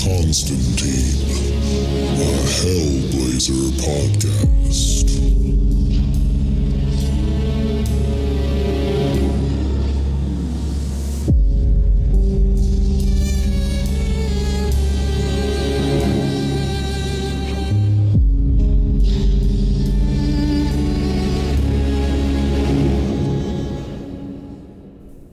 Constantine, a Hellblazer podcast.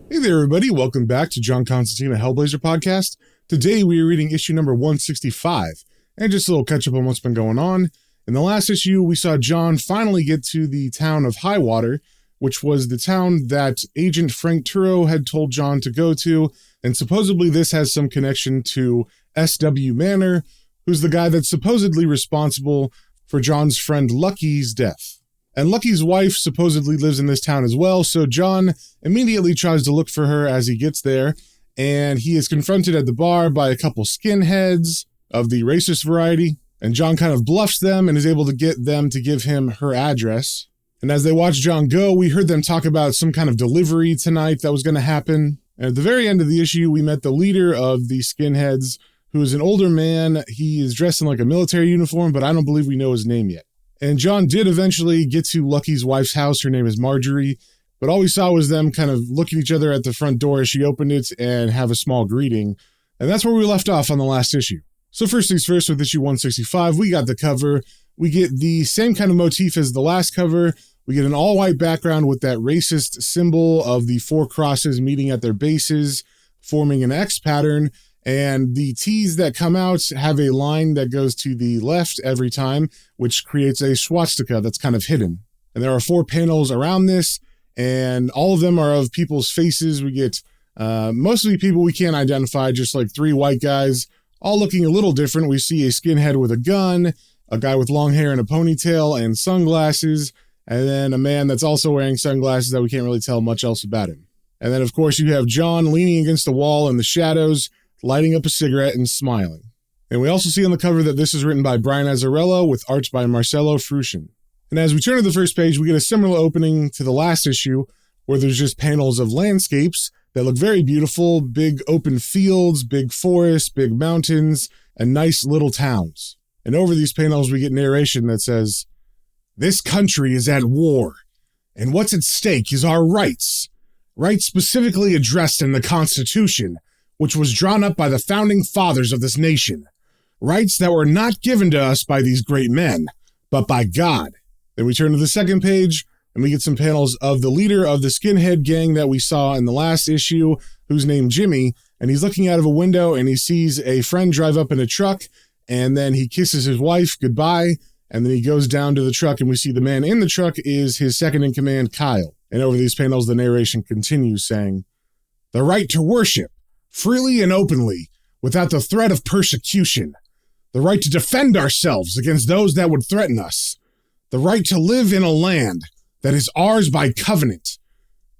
Hey there, everybody. Welcome back to John Constantine, a Hellblazer podcast. Today, we are reading issue number 165, and just a little catch-up on what's been going on. In the last issue, we saw John finally get to the town of Highwater, which was the town that Agent Frank Turo had told John to go to, and supposedly this has some connection to S.W. Manor, who's the guy that's supposedly responsible for John's friend Lucky's death. And Lucky's wife supposedly lives in this town as well, so John immediately tries to look for her as he gets there, and he is confronted at the bar by a couple skinheads of the racist variety, and John kind of bluffs them and is able to get them to give him her address. And as they watch John go, we heard them talk about some kind of delivery tonight that was going to happen. And at the very end of the issue, we met the leader of the skinheads, who is an older man. He is dressed in like a military uniform, but I don't believe we know his name yet. And John did eventually get to Lucky's wife's house. Her name is Marjorie. But all we saw was them kind of look at each other at the front door as she opened it and have a small greeting. And that's where we left off on the last issue. So first things first, with issue 165, we got the cover. We get the same kind of motif as the last cover. We get an all-white background with that racist symbol of the four crosses meeting at their bases, forming an X pattern. And the T's that come out have a line that goes to the left every time, which creates a swastika that's kind of hidden. And there are four panels around this, and all of them are of people's faces. We get mostly people we can't identify, just like three white guys, all looking a little different. We see a skinhead with a gun, a guy with long hair and a ponytail and sunglasses, and then a man that's also wearing sunglasses that we can't really tell much else about him. And then, of course, you have John leaning against the wall in the shadows, lighting up a cigarette and smiling. And we also see on the cover that this is written by Brian Azzarello with art by Marcelo Fruscian. And as we turn to the first page, we get a similar opening to the last issue, where there's just panels of landscapes that look very beautiful, big open fields, big forests, big mountains, and nice little towns. And over these panels, we get narration that says, "This country is at war, and what's at stake is our rights specifically addressed in the Constitution, which was drawn up by the founding fathers of this nation. Rights that were not given to us by these great men, but by God." Then we turn to the second page, and we get some panels of the leader of the skinhead gang that we saw in the last issue, who's named Jimmy, and he's looking out of a window, and he sees a friend drive up in a truck, and then he kisses his wife goodbye, and then he goes down to the truck, and we see the man in the truck is his second-in-command, Kyle. And over these panels, the narration continues, saying, "The right to worship, freely and openly, without the threat of persecution. The right to defend ourselves against those that would threaten us. The right to live in a land that is ours by covenant.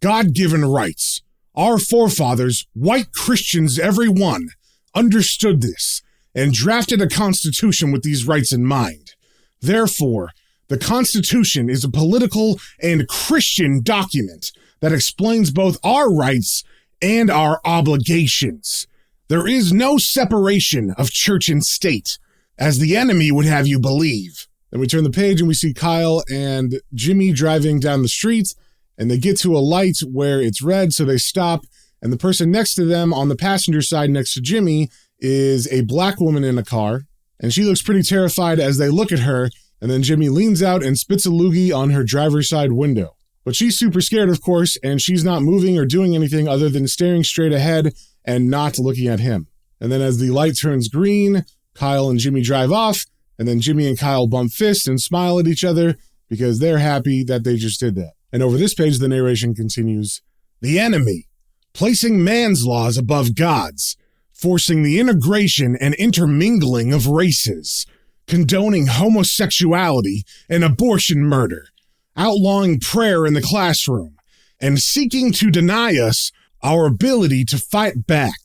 God-given rights. Our forefathers, white Christians every one, understood this and drafted a constitution with these rights in mind. Therefore, the Constitution is a political and Christian document that explains both our rights and our obligations. There is no separation of church and state, as the enemy would have you believe." Then we turn the page and we see Kyle and Jimmy driving down the street, and they get to a light where it's red, so they stop, and the person next to them on the passenger side next to Jimmy is a black woman in a car, and she looks pretty terrified as they look at her, and then Jimmy leans out and spits a loogie on her driver's side window. But she's super scared, of course, and she's not moving or doing anything other than staring straight ahead and not looking at him. And then as the light turns green, Kyle and Jimmy drive off, and then Jimmy and Kyle bump fists and smile at each other because they're happy that they just did that. And over this page, the narration continues, "The enemy, placing man's laws above God's, forcing the integration and intermingling of races, condoning homosexuality and abortion murder, outlawing prayer in the classroom, and seeking to deny us our ability to fight back.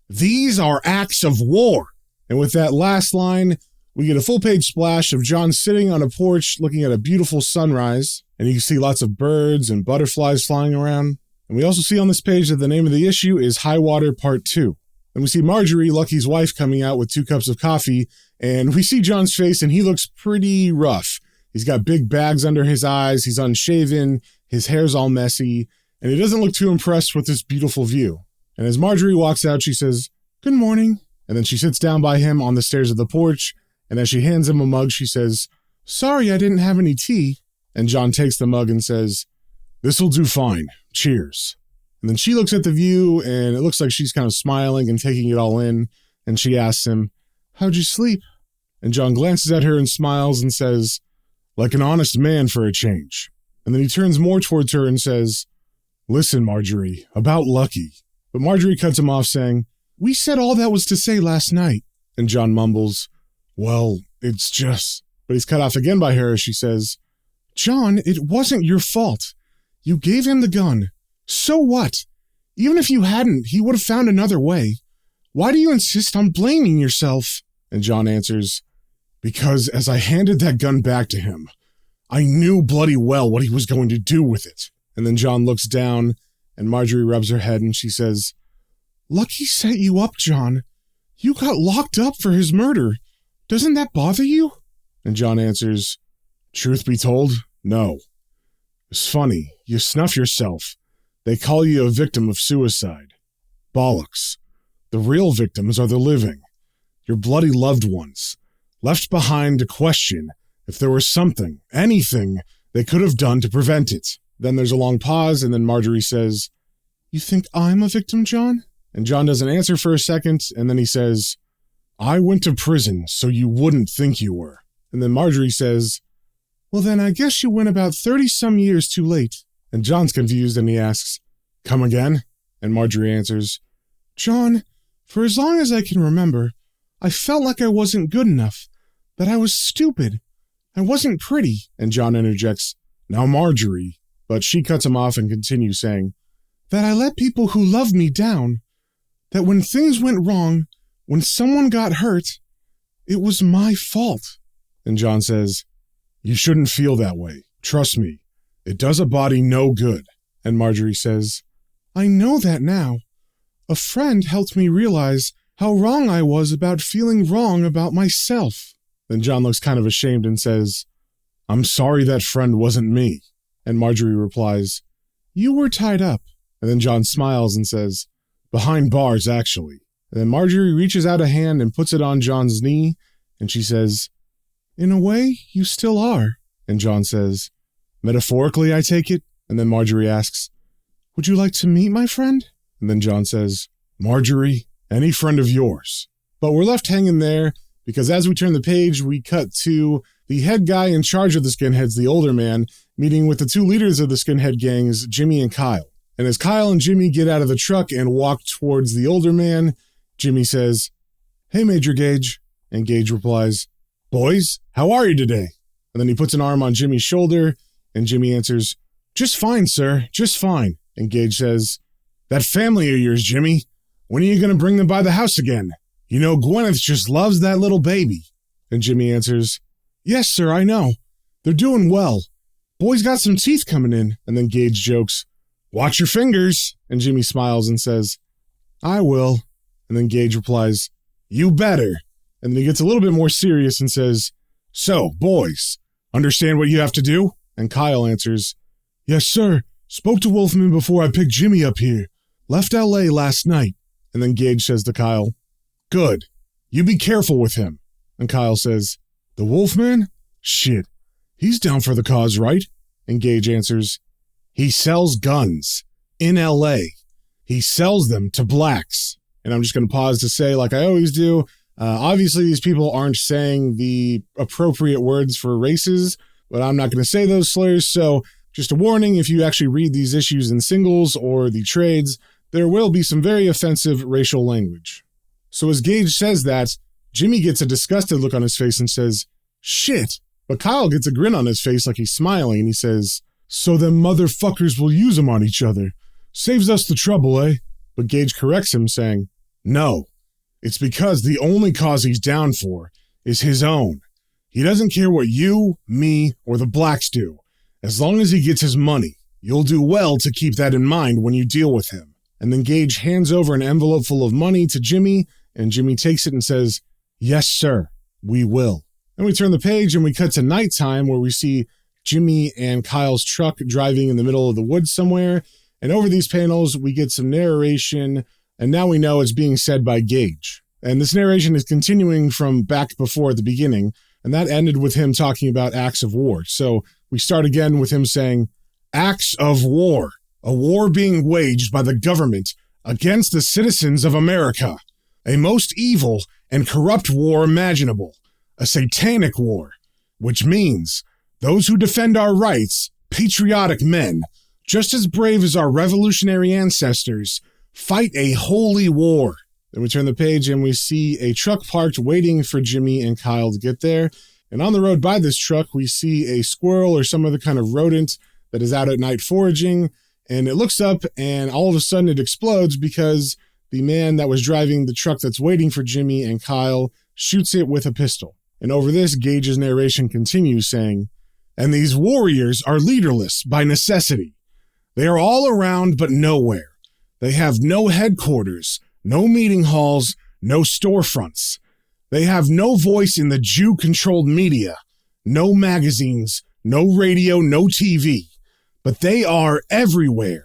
These are acts of war." And with that last line, we get a full-page splash of John sitting on a porch looking at a beautiful sunrise, and you can see lots of birds and butterflies flying around. And we also see on this page that the name of the issue is Highwater Part 2. And we see Marjorie, Lucky's wife, coming out with 2 cups of coffee, and we see John's face, and he looks pretty rough. He's got big bags under his eyes, he's unshaven, his hair's all messy, and he doesn't look too impressed with this beautiful view. And as Marjorie walks out, she says, "Good morning." And then she sits down by him on the stairs of the porch, and as she hands him a mug, she says, "Sorry I didn't have any tea." And John takes the mug and says, "This'll do fine. Cheers." And then she looks at the view, and it looks like she's kind of smiling and taking it all in, and she asks him, "How'd you sleep?" And John glances at her and smiles and says, "Like an honest man for a change." And then he turns more towards her and says, "Listen, Marjorie, about Lucky." But Marjorie cuts him off saying, "We said all that was to say last night." And John mumbles, "Well, it's just..." But he's cut off again by her as she says, "John, it wasn't your fault. You gave him the gun. So what? Even if you hadn't, he would have found another way. Why do you insist on blaming yourself?" And John answers, "Because as I handed that gun back to him, I knew bloody well what he was going to do with it." And then John looks down, and Marjorie rubs her head, and she says, "Lucky set you up, John. You got locked up for his murder. Doesn't that bother you?" And John answers, "Truth be told, no. It's funny, you snuff yourself. They call you a victim of suicide. Bollocks. The real victims are the living. Your bloody loved ones, left behind to question if there was something, anything, they could have done to prevent it." Then there's a long pause, and then Marjorie says, "You think I'm a victim, John?" And John doesn't answer for a second, and then he says, "I went to prison so you wouldn't think you were." And then Marjorie says, "Well then I guess you went about 30-some years too late." And John's confused, and he asks, "Come again?" And Marjorie answers, "John, for as long as I can remember, I felt like I wasn't good enough, that I was stupid, I wasn't pretty." And John interjects, "Now Marjorie," but she cuts him off and continues saying, "That I let people who loved me down, that when things went wrong, when someone got hurt, it was my fault." And John says, "You shouldn't feel that way. Trust me. It does a body no good." And Marjorie says, "I know that now. A friend helped me realize how wrong I was about feeling wrong about myself." Then John looks kind of ashamed and says, "I'm sorry that friend wasn't me." And Marjorie replies, "You were tied up." And then John smiles and says, "Behind bars, actually." And then Marjorie reaches out a hand and puts it on John's knee, and she says, "In a way, you still are." And John says, "Metaphorically, I take it?" And then Marjorie asks, "Would you like to meet my friend?" And then John says, "Marjorie, any friend of yours." But we're left hanging there because as we turn the page, we cut to the head guy in charge of the skinheads, the older man, meeting with the 2 leaders of the skinhead gangs, Jimmy and Kyle. And as Kyle and Jimmy get out of the truck and walk towards the older man, Jimmy says, "Hey, Major Gage." And Gage replies, "Boys, how are you today?" And then he puts an arm on Jimmy's shoulder, and Jimmy answers, "Just fine, sir, just fine." And Gage says, "That family of yours, Jimmy, when are you going to bring them by the house again? You know, Gwyneth just loves that little baby." And Jimmy answers, "Yes, sir, I know. They're doing well. Boy's got some teeth coming in." And then Gage jokes, "Watch your fingers." And Jimmy smiles and says, "I will." And then Gage replies, "You better." And then he gets a little bit more serious and says, "So, boys, understand what you have to do?" And Kyle answers, "Yes, sir. Spoke to Wolfman before I picked Jimmy up here. Left L.A. last night." And then Gage says to Kyle, "Good. You be careful with him." And Kyle says, "The Wolfman? Shit. He's down for the cause, right?" And Gage answers, "He sells guns. In L.A. He sells them to blacks." And I'm just going to pause to say, like I always do, obviously these people aren't saying the appropriate words for races, but I'm not going to say those slurs, so just a warning, if you actually read these issues in singles or the trades, there will be some very offensive racial language. So as Gage says that, Jimmy gets a disgusted look on his face and says, "Shit." But Kyle gets a grin on his face like he's smiling, and he says, "So them motherfuckers will use them on each other. Saves us the trouble, eh?" But Gage corrects him, saying, "No. It's because the only cause he's down for is his own. He doesn't care what you, me, or the blacks do. As long as he gets his money, you'll do well to keep that in mind when you deal with him." And then Gage hands over an envelope full of money to Jimmy, and Jimmy takes it and says, "Yes, sir, we will." Then we turn the page and we cut to nighttime where we see Jimmy and Kyle's truck driving in the middle of the woods somewhere. And over these panels, we get some narration, and now we know it's being said by Gage. And this narration is continuing from back before at the beginning, and that ended with him talking about acts of war. So we start again with him saying, "Acts of war, a war being waged by the government against the citizens of America, a most evil and corrupt war imaginable, a satanic war, which means those who defend our rights, patriotic men, just as brave as our revolutionary ancestors, fight a holy war." Then we turn the page and we see a truck parked waiting for Jimmy and Kyle to get there. And on the road by this truck, we see a squirrel or some other kind of rodent that is out at night foraging. And it looks up and all of a sudden it explodes because the man that was driving the truck that's waiting for Jimmy and Kyle shoots it with a pistol. And over this, Gage's narration continues saying, "And these warriors are leaderless by necessity. They are all around but nowhere. They have no headquarters, no meeting halls, no storefronts. They have no voice in the Jew-controlled media, no magazines, no radio, no TV. But they are everywhere.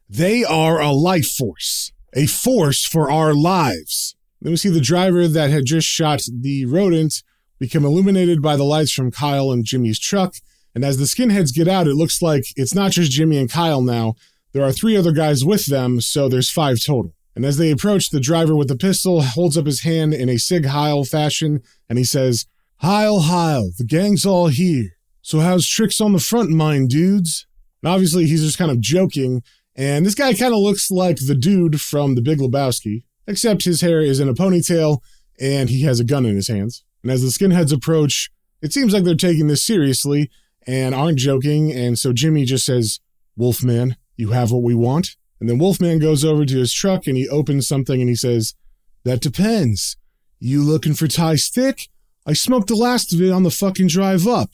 They are a life force, a force for our lives." Then we see the driver that had just shot the rodent become illuminated by the lights from Kyle and Jimmy's truck. And as the skinheads get out, it looks like it's not just Jimmy and Kyle now. There are 3 other guys with them, so there's 5 total. And as they approach, the driver with the pistol holds up his hand in a Sig Heil fashion, and he says, "Heil, Heil, the gang's all here. So how's tricks on the front, mine dudes?" And obviously, he's just kind of joking, and this guy kind of looks like the dude from The Big Lebowski, except his hair is in a ponytail, and he has a gun in his hands. And as the skinheads approach, it seems like they're taking this seriously and aren't joking, and so Jimmy just says, "Wolfman, you have what we want?" And then Wolfman goes over to his truck and he opens something and he says, "That depends. You looking for Thai stick? I smoked the last of it on the fucking drive up.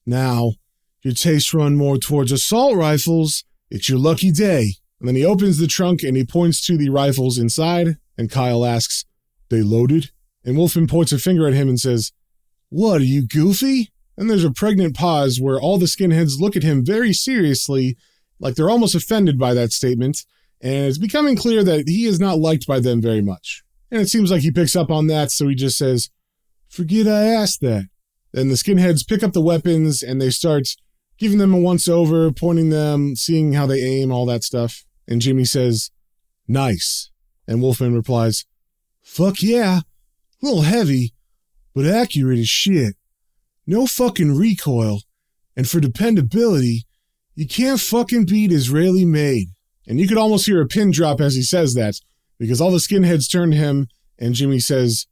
Now, your taste run more towards assault rifles. It's your lucky day." And then he opens the trunk and he points to the rifles inside, and Kyle asks, "They loaded?" And Wolfman points a finger at him and says, "What, are you goofy?" And there's a pregnant pause where all the skinheads look at him very seriously, like they're almost offended by that statement, and it's becoming clear that he is not liked by them very much. And it seems like he picks up on that, so he just says, "Forget I asked that." Then the skinheads pick up the weapons and they start giving them a once-over, pointing them, seeing how they aim, all that stuff. And Jimmy says, "Nice." And Wolfman replies, "Fuck yeah, a little heavy, but accurate as shit. No fucking recoil, and for dependability, you can't fucking beat Israeli made." And you could almost hear a pin drop as he says that, because all the skinheads turn to him, and Jimmy says,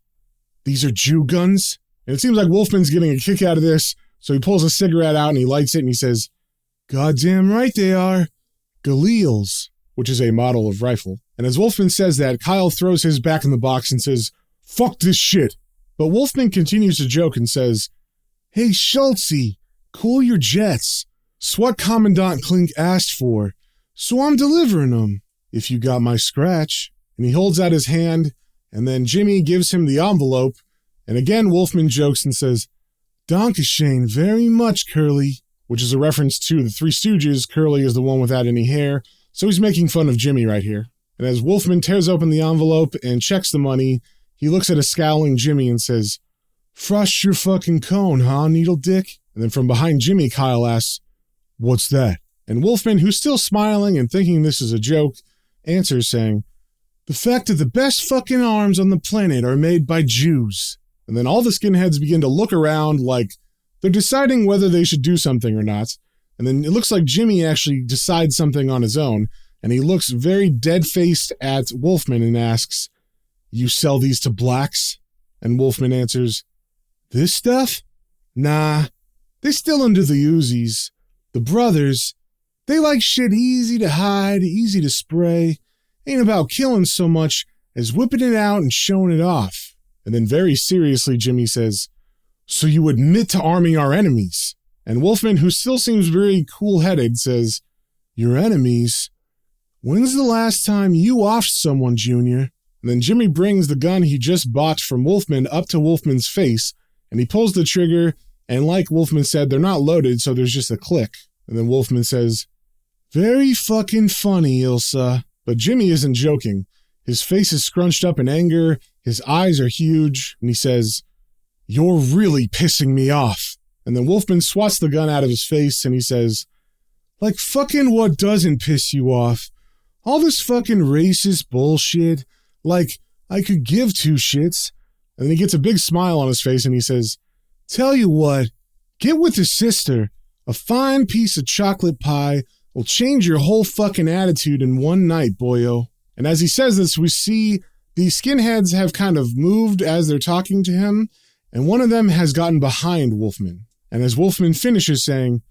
"These are Jew guns?" And it seems like Wolfman's getting a kick out of this, so he pulls a cigarette out and he lights it and he says, "Goddamn right they are. Galils," which is a model of rifle. And as Wolfman says that, Kyle throws his back in the box and says, "Fuck this shit." But Wolfman continues to joke and says, "Hey, Schultzy, cool your jets. It's what Commandant Klink asked for, so I'm delivering them, if you got my scratch." And he holds out his hand, and then Jimmy gives him the envelope, and again Wolfman jokes and says, "Dankeschön very much, Curly," which is a reference to the Three Stooges. Curly is the one without any hair, so he's making fun of Jimmy right here. And as Wolfman tears open the envelope and checks the money, he looks at a scowling Jimmy and says, "Frost your fucking cone, huh, needle dick?" And then from behind Jimmy, Kyle asks, "What's that?" And Wolfman, who's still smiling and thinking this is a joke, answers saying, "The fact that the best fucking arms on the planet are made by Jews." And then all the skinheads begin to look around like they're deciding whether they should do something or not. And then it looks like Jimmy actually decides something on his own, and he looks very dead-faced at Wolfman and asks, "You sell these to blacks?" And Wolfman answers, "This stuff? Nah, they're still under the Uzis. The brothers, they like shit easy to hide, easy to spray. Ain't about killing so much as whipping it out and showing it off." And then very seriously, Jimmy says, "So you admit to arming our enemies?" And Wolfman, who still seems very cool-headed, says, "Your enemies? When's the last time you offed someone, Junior? And then Jimmy brings the gun he just bought from Wolfman up to Wolfman's face, and he pulls the trigger, and like Wolfman said, they're not loaded, so there's just a click. And then Wolfman says, "Very fucking funny, Ilsa." But Jimmy isn't joking. His face is scrunched up in anger, his eyes are huge, and he says, "You're really pissing me off." And then Wolfman swats the gun out of his face, and he says, "Like fucking what doesn't piss you off? All this fucking racist bullshit. Like, I could give two shits." And then he gets a big smile on his face and he says, "Tell you what, get with your sister. A fine piece of chocolate pie will change your whole fucking attitude in one night, boyo." And as he says this, we see the skinheads have kind of moved as they're talking to him, and one of them has gotten behind Wolfman. And as Wolfman finishes saying,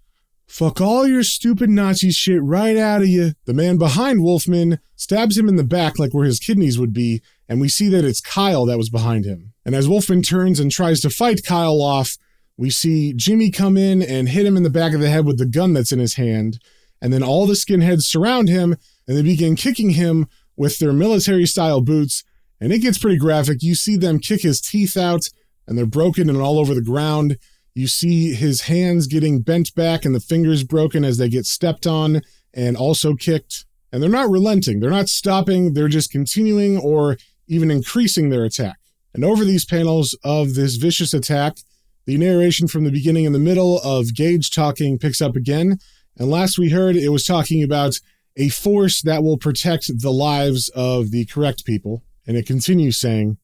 "Fuck all your stupid Nazi shit right out of you," the man behind Wolfman stabs him in the back like where his kidneys would be, and we see that it's Kyle that was behind him. And as Wolfman turns and tries to fight Kyle off, we see Jimmy come in and hit him in the back of the head with the gun that's in his hand, and then all the skinheads surround him, and they begin kicking him with their military-style boots, and it gets pretty graphic. You see them kick his teeth out, and they're broken and all over the ground. You see his hands getting bent back and the fingers broken as they get stepped on and also kicked. And they're not relenting. They're not stopping. They're just continuing or even increasing their attack. And over these panels of this vicious attack, the narration from the beginning and the middle of Gage talking picks up again. And last we heard, it was talking about a force that will protect the lives of the correct people. And it continues saying,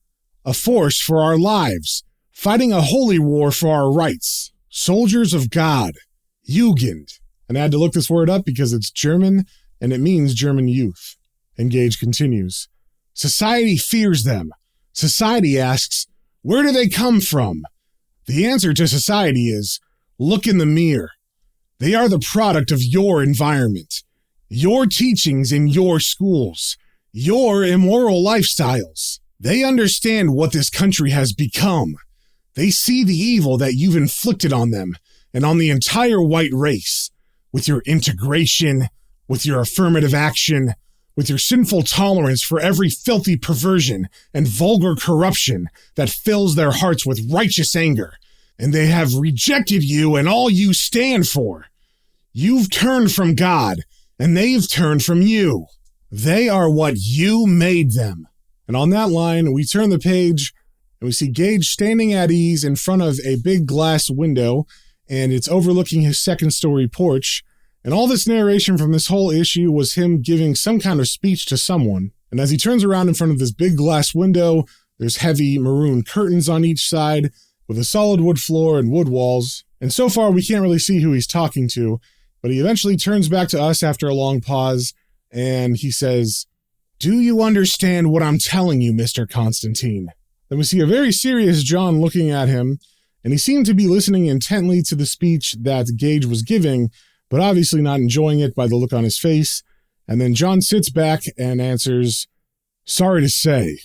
"A force for our lives, fighting a holy war for our rights. Soldiers of God. Jugend." And I had to look this word up because it's German, and it means German youth. And Gage continues, "Society fears them. Society asks, where do they come from? The answer to society is, look in the mirror. They are the product of your environment, your teachings in your schools, your immoral lifestyles. They understand what this country has become. They see the evil that you've inflicted on them and on the entire white race, with your integration, with your affirmative action, with your sinful tolerance for every filthy perversion and vulgar corruption that fills their hearts with righteous anger. And they have rejected you and all you stand for. You've turned from God, and they've turned from you. They are what you made them." And on that line, we turn the page, and we see Gage standing at ease in front of a big glass window, and it's overlooking his second-story porch. And all this narration from this whole issue was him giving some kind of speech to someone. And as he turns around in front of this big glass window, there's heavy maroon curtains on each side with a solid wood floor and wood walls. And so far, we can't really see who he's talking to, but he eventually turns back to us after a long pause, and he says, "Do you understand what I'm telling you, Mr. Constantine?" Then we see a very serious John looking at him, and he seemed to be listening intently to the speech that Gage was giving, but obviously not enjoying it by the look on his face. And then John sits back and answers, "Sorry to say,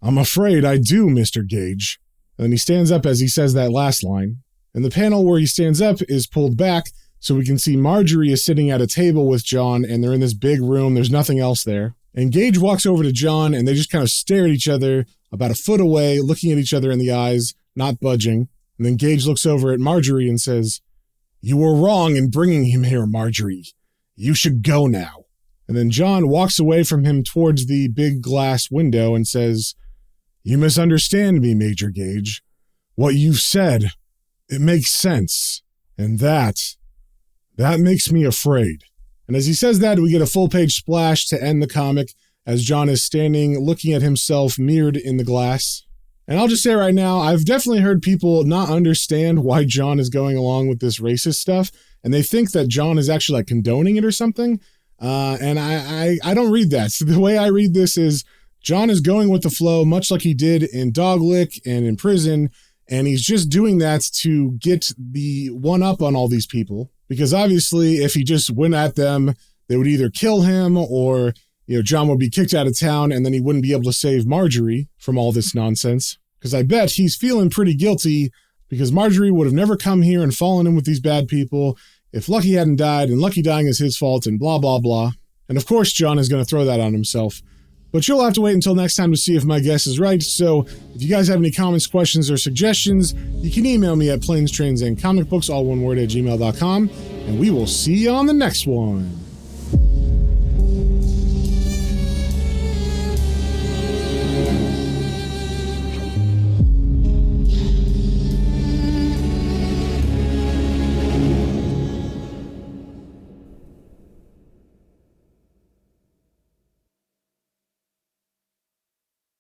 I'm afraid I do, Mr. Gage." And then he stands up as he says that last line. And the panel where he stands up is pulled back, so we can see Marjorie is sitting at a table with John, and they're in this big room. There's nothing else there. And Gage walks over to John, and they just kind of stare at each other about a foot away, looking at each other in the eyes, not budging. And then Gage looks over at Marjorie and says, "You were wrong in bringing him here, Marjorie. You should go now." And then John walks away from him towards the big glass window and says, "You misunderstand me, Major Gage. What you've said, it makes sense. And that makes me afraid." And as he says that, we get a full-page splash to end the comic as John is standing looking at himself mirrored in the glass. And I'll just say right now, I've definitely heard people not understand why John is going along with this racist stuff, and they think that John is actually like condoning it or something. And I don't read that. So the way I read this is John is going with the flow, much like he did in Doglick and in prison, and he's just doing that to get the one up on all these people. Because obviously, if he just went at them, they would either kill him or, John would be kicked out of town and then he wouldn't be able to save Marjorie from all this nonsense. Because I bet he's feeling pretty guilty because Marjorie would have never come here and fallen in with these bad people if Lucky hadn't died, and Lucky dying is his fault, and blah, blah, blah. And of course, John is going to throw that on himself. But you'll have to wait until next time to see if my guess is right. So if you guys have any comments, questions, or suggestions, you can email me at planestrains and comicbooks, all one word, at gmail.com. And we will see you on the next one.